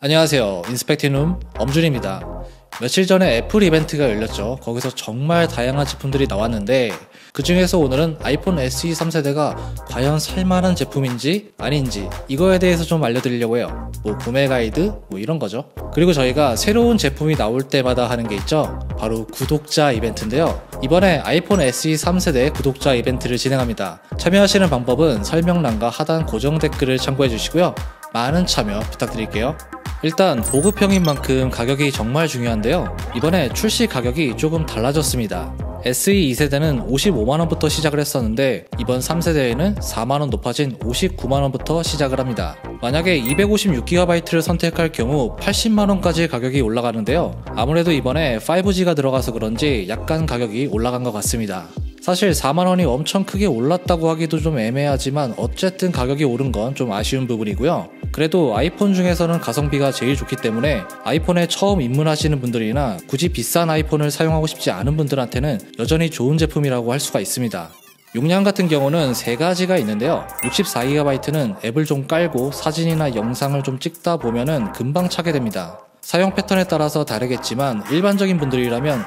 안녕하세요. 인스펙티눔 엄준입니다. 며칠 전에 애플 이벤트가 열렸죠. 거기서 정말 다양한 제품들이 나왔는데 그 중에서 오늘은 아이폰 SE 3세대가 과연 살만한 제품인지 아닌지 이거에 대해서 좀 알려드리려고 해요. 구매 가이드 이런 거죠. 그리고 저희가 새로운 제품이 나올 때마다 하는 게 있죠. 바로 구독자 이벤트인데요. 이번에 아이폰 SE 3세대 구독자 이벤트를 진행합니다. 참여하시는 방법은 설명란과 하단 고정 댓글을 참고해 주시고요. 많은 참여 부탁드릴게요. 일단 보급형인 만큼 가격이 정말 중요한데요. 이번에 출시 가격이 조금 달라졌습니다. SE 2세대는 55만원부터 시작을 했었는데 이번 3세대에는 4만원 높아진 59만원부터 시작을 합니다. 만약에 256GB를 선택할 경우 80만원까지 가격이 올라가는데요. 아무래도 이번에 5G가 들어가서 그런지 약간 가격이 올라간 것 같습니다. 사실 4만원이 엄청 크게 올랐다고 하기도 좀 애매하지만 어쨌든 가격이 오른 건 좀 아쉬운 부분이고요. 그래도 아이폰 중에서는 가성비가 제일 좋기 때문에 아이폰에 처음 입문하시는 분들이나 굳이 비싼 아이폰을 사용하고 싶지 않은 분들한테는 여전히 좋은 제품이라고 할 수가 있습니다. 용량 같은 경우는 3가지가 있는데요. 64GB는 앱을 좀 깔고 사진이나 영상을 좀 찍다 보면은 금방 차게 됩니다. 사용 패턴에 따라서 다르겠지만 일반적인 분들이라면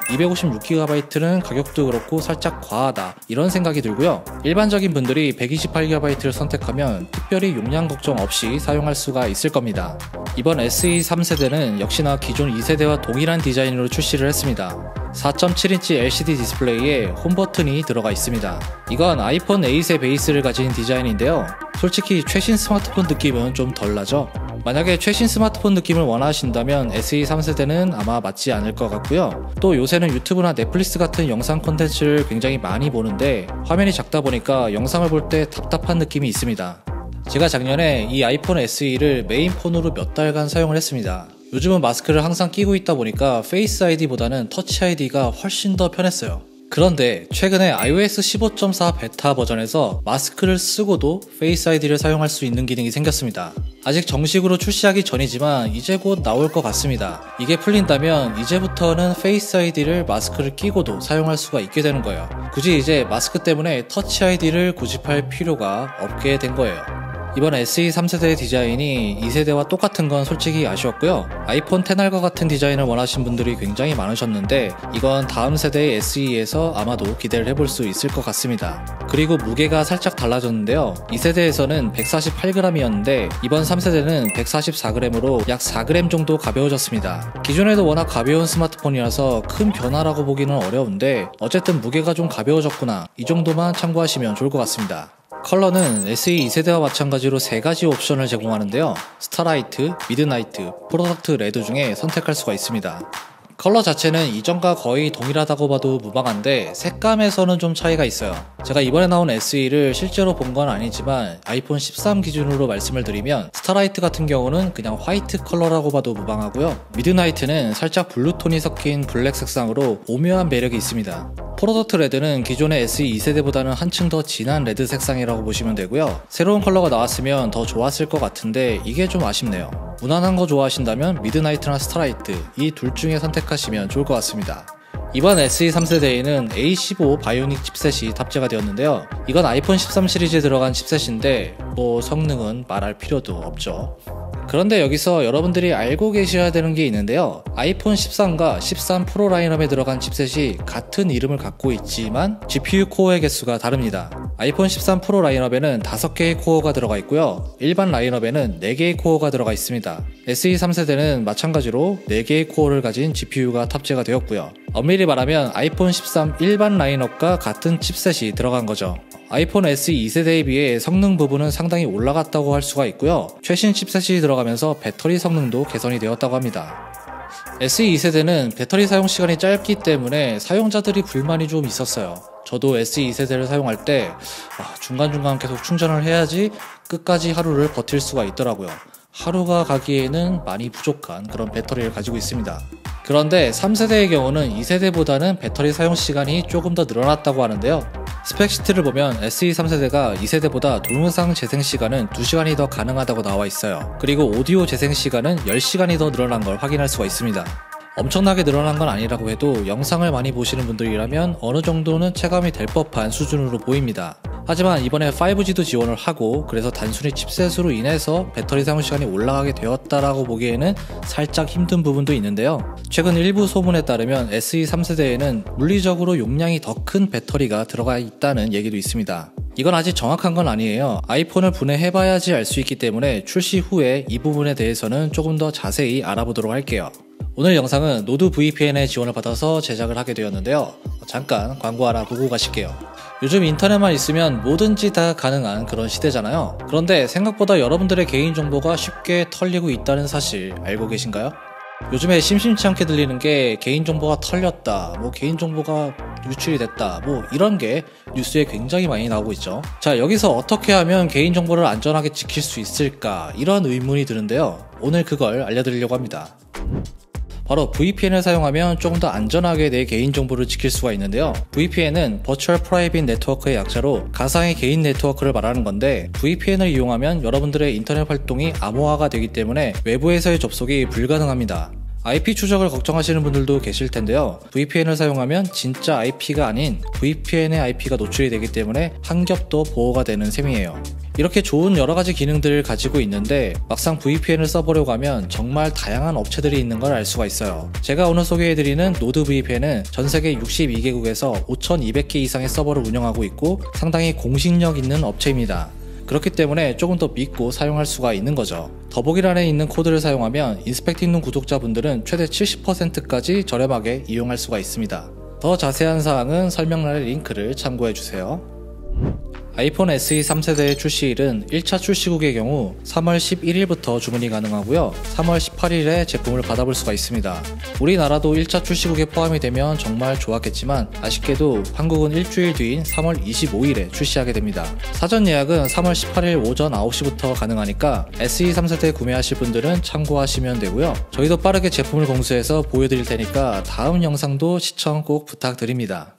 256GB는 가격도 그렇고 살짝 과하다 이런 생각이 들고요. 일반적인 분들이 128GB를 선택하면 특별히 용량 걱정 없이 사용할 수가 있을 겁니다. 이번 SE 3세대는 역시나 기존 2세대와 동일한 디자인으로 출시를 했습니다. 4.7인치 LCD 디스플레이에 홈 버튼이 들어가 있습니다. 이건 아이폰 8의 베이스를 가진 디자인인데요. 솔직히 최신 스마트폰 느낌은 좀 덜 나죠? 만약에 최신 스마트폰 느낌을 원하신다면 SE 3세대는 아마 맞지 않을 것 같고요. 또 요새는 유튜브나 넷플릭스 같은 영상 콘텐츠를 굉장히 많이 보는데 화면이 작다 보니까 영상을 볼 때 답답한 느낌이 있습니다. 제가 작년에 이 아이폰 SE를 메인폰으로 몇 달간 사용을 했습니다. 요즘은 마스크를 항상 끼고 있다 보니까 페이스 아이디보다는 터치 아이디가 훨씬 더 편했어요. 그런데 최근에 iOS 15.4 베타 버전에서 마스크를 쓰고도 페이스 아이디를 사용할 수 있는 기능이 생겼습니다. 아직 정식으로 출시하기 전이지만 이제 곧 나올 것 같습니다. 이게 풀린다면 이제부터는 페이스 아이디를 마스크를 끼고도 사용할 수가 있게 되는 거예요. 굳이 이제 마스크 때문에 터치 아이디를 고집할 필요가 없게 된 거예요. 이번 SE 3세대의 디자인이 2세대와 똑같은 건 솔직히 아쉬웠고요. 아이폰 XR과 같은 디자인을 원하신 분들이 굉장히 많으셨는데 이건 다음 세대의 SE에서 아마도 기대를 해볼 수 있을 것 같습니다. 그리고 무게가 살짝 달라졌는데요. 2세대에서는 148g이었는데 이번 3세대는 144g으로 약 4g 정도 가벼워졌습니다. 기존에도 워낙 가벼운 스마트폰이라서 큰 변화라고 보기는 어려운데 어쨌든 무게가 좀 가벼워졌구나 이 정도만 참고하시면 좋을 것 같습니다. 컬러는 SE 2세대와 마찬가지로 3가지 옵션을 제공하는데요. 스타라이트, 미드나이트, 프로덕트 레드 중에 선택할 수가 있습니다. 컬러 자체는 이전과 거의 동일하다고 봐도 무방한데 색감에서는 좀 차이가 있어요. 제가 이번에 나온 SE를 실제로 본 건 아니지만 아이폰 13 기준으로 말씀을 드리면 스타라이트 같은 경우는 그냥 화이트 컬러라고 봐도 무방하고요. 미드나이트는 살짝 블루톤이 섞인 블랙 색상으로 오묘한 매력이 있습니다. 프로덕트 레드는 기존의 SE 2세대보다는 한층 더 진한 레드 색상이라고 보시면 되고요. 새로운 컬러가 나왔으면 더 좋았을 것 같은데 이게 좀 아쉽네요. 무난한 거 좋아하신다면 미드나이트나 스타라이트 이 둘 중에 선택하시면 좋을 것 같습니다. 이번 SE 3세대에는 A15 바이오닉 칩셋이 탑재가 되었는데요. 이건 아이폰 13 시리즈에 들어간 칩셋인데 성능은 말할 필요도 없죠. 그런데 여기서 여러분들이 알고 계셔야 되는 게 있는데요. 아이폰 13과 13 프로 라인업에 들어간 칩셋이 같은 이름을 갖고 있지만 GPU 코어의 개수가 다릅니다. 아이폰 13 프로 라인업에는 5개의 코어가 들어가 있고요. 일반 라인업에는 4개의 코어가 들어가 있습니다. SE 3세대는 마찬가지로 4개의 코어를 가진 GPU가 탑재가 되었고요. 엄밀히 말하면 아이폰 13 일반 라인업과 같은 칩셋이 들어간 거죠. 아이폰 SE 2세대에 비해 성능 부분은 상당히 올라갔다고 할 수가 있고요. 최신 칩셋이 들어가면서 배터리 성능도 개선이 되었다고 합니다. SE 2세대는 배터리 사용 시간이 짧기 때문에 사용자들이 불만이 좀 있었어요. 저도 SE 2세대를 사용할 때 중간중간 계속 충전을 해야지 끝까지 하루를 버틸 수가 있더라고요. 하루가 가기에는 많이 부족한 그런 배터리를 가지고 있습니다. 그런데 3세대의 경우는 2세대보다는 배터리 사용 시간이 조금 더 늘어났다고 하는데요. 스펙시트를 보면 SE 3세대가 2세대보다 동영상 재생 시간은 2시간이 더 가능하다고 나와 있어요. 그리고 오디오 재생 시간은 10시간이 더 늘어난 걸 확인할 수가 있습니다. 엄청나게 늘어난 건 아니라고 해도 영상을 많이 보시는 분들이라면 어느 정도는 체감이 될 법한 수준으로 보입니다. 하지만 이번에 5G도 지원을 하고 그래서 단순히 칩셋으로 인해서 배터리 사용 시간이 올라가게 되었다라고 보기에는 살짝 힘든 부분도 있는데요. 최근 일부 소문에 따르면 SE 3세대에는 물리적으로 용량이 더 큰 배터리가 들어가 있다는 얘기도 있습니다. 이건 아직 정확한 건 아니에요. 아이폰을 분해해봐야지 알 수 있기 때문에 출시 후에 이 부분에 대해서는 조금 더 자세히 알아보도록 할게요. 오늘 영상은 노드 VPN의 지원을 받아서 제작을 하게 되었는데요. 잠깐 광고 하나 보고 가실게요. 요즘 인터넷만 있으면 뭐든지 다 가능한 그런 시대잖아요. 그런데 생각보다 여러분들의 개인정보가 쉽게 털리고 있다는 사실 알고 계신가요? 요즘에 심심치 않게 들리는 게 개인정보가 털렸다, 개인정보가 유출이 됐다, 이런 게 뉴스에 굉장히 많이 나오고 있죠. 자, 여기서 어떻게 하면 개인정보를 안전하게 지킬 수 있을까, 이런 의문이 드는데요. 오늘 그걸 알려드리려고 합니다. 바로 VPN을 사용하면 조금 더 안전하게 내 개인정보를 지킬 수가 있는데요. VPN은 Virtual Private Network의 약자로 가상의 개인 네트워크를 말하는 건데, VPN을 이용하면 여러분들의 인터넷 활동이 암호화가 되기 때문에 외부에서의 접속이 불가능합니다. IP 추적을 걱정하시는 분들도 계실 텐데요. VPN을 사용하면 진짜 IP가 아닌 VPN의 IP가 노출이 되기 때문에 한 겹 더 보호가 되는 셈이에요. 이렇게 좋은 여러가지 기능들을 가지고 있는데 막상 VPN을 써보려고 하면 정말 다양한 업체들이 있는 걸 알 수가 있어요. 제가 오늘 소개해드리는 노드 VPN은 전세계 62개국에서 5200개 이상의 서버를 운영하고 있고 상당히 공신력 있는 업체입니다. 그렇기 때문에 조금 더 믿고 사용할 수가 있는 거죠. 더보기란에 있는 코드를 사용하면 인스펙팅룸 구독자분들은 최대 70%까지 저렴하게 이용할 수가 있습니다. 더 자세한 사항은 설명란의 링크를 참고해주세요. 아이폰 SE 3세대의 출시일은 1차 출시국의 경우 3월 11일부터 주문이 가능하고요. 3월 18일에 제품을 받아볼 수가 있습니다. 우리나라도 1차 출시국에 포함이 되면 정말 좋았겠지만 아쉽게도 한국은 일주일 뒤인 3월 25일에 출시하게 됩니다. 사전 예약은 3월 18일 오전 9시부터 가능하니까 SE 3세대 구매하실 분들은 참고하시면 되고요. 저희도 빠르게 제품을 공수해서 보여드릴 테니까 다음 영상도 시청 꼭 부탁드립니다.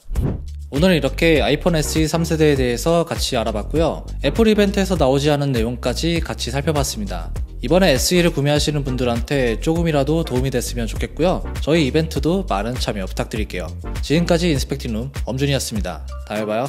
오늘은 이렇게 아이폰 SE 3세대에 대해서 같이 알아봤고요. 애플 이벤트에서 나오지 않은 내용까지 같이 살펴봤습니다. 이번에 SE를 구매하시는 분들한테 조금이라도 도움이 됐으면 좋겠고요. 저희 이벤트도 많은 참여 부탁드릴게요. 지금까지 인스펙팅룸 엄준이었습니다. 다음에 봐요.